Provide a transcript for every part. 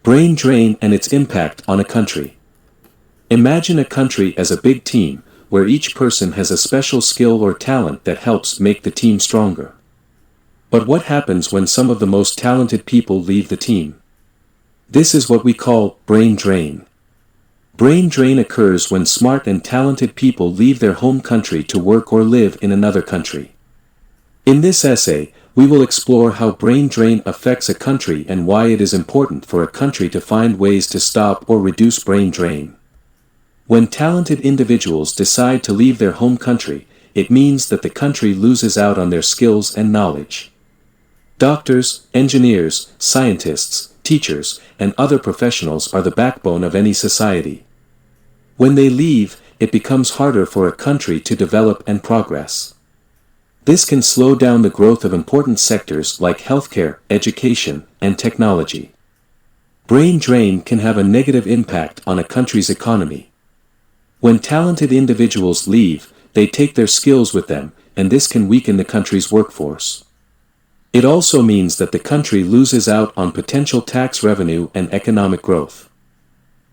Brain drain and its impact on a country. Imagine a country as a big team, where each person has a special skill or talent that helps make the team stronger. But what happens when some of the most talented people leave the team? This is what we call brain drain. Brain drain occurs when smart and talented people leave their home country to work or live in another country. In this essay, we will explore how brain drain affects a country and why it is important for a country to find ways to stop or reduce brain drain. When talented individuals decide to leave their home country, it means that the country loses out on their skills and knowledge. Doctors, engineers, scientists, teachers, and other professionals are the backbone of any society. When they leave, it becomes harder for a country to develop and progress. This can slow down the growth of important sectors like healthcare, education, and technology. Brain drain can have a negative impact on a country's economy. When talented individuals leave, they take their skills with them, and this can weaken the country's workforce. It also means that the country loses out on potential tax revenue and economic growth.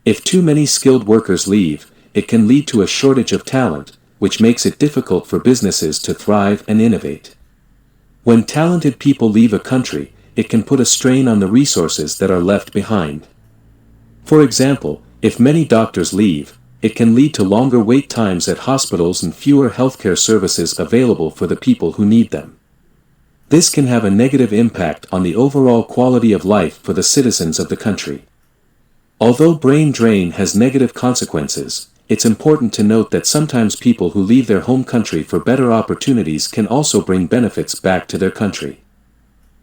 If too many skilled workers leave, it can lead to a shortage of talent, which makes it difficult for businesses to thrive and innovate. When talented people leave a country, it can put a strain on the resources that are left behind. For example, if many doctors leave, it can lead to longer wait times at hospitals and fewer healthcare services available for the people who need them. This can have a negative impact on the overall quality of life for the citizens of the country. Although brain drain has negative consequences, it's important to note that sometimes people who leave their home country for better opportunities can also bring benefits back to their country.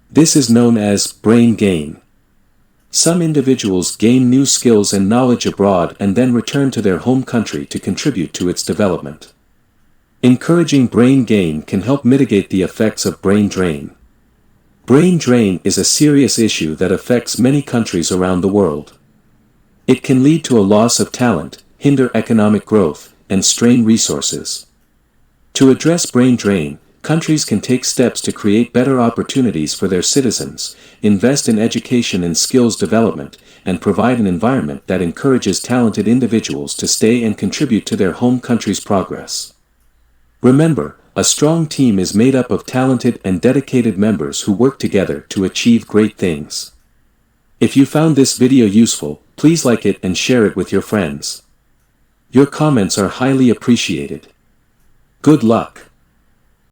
This is known as brain gain. Some individuals gain new skills and knowledge abroad and then return to their home country to contribute to its development. Encouraging brain gain can help mitigate the effects of brain drain. Brain drain is a serious issue that affects many countries around the world. It can lead to a loss of talent, hinder economic growth, and strain resources. To address brain drain, countries can take steps to create better opportunities for their citizens, invest in education and skills development, and provide an environment that encourages talented individuals to stay and contribute to their home country's progress. Remember, a strong team is made up of talented and dedicated members who work together to achieve great things. If you found this video useful, please like it and share it with your friends. Your comments are highly appreciated. Good luck!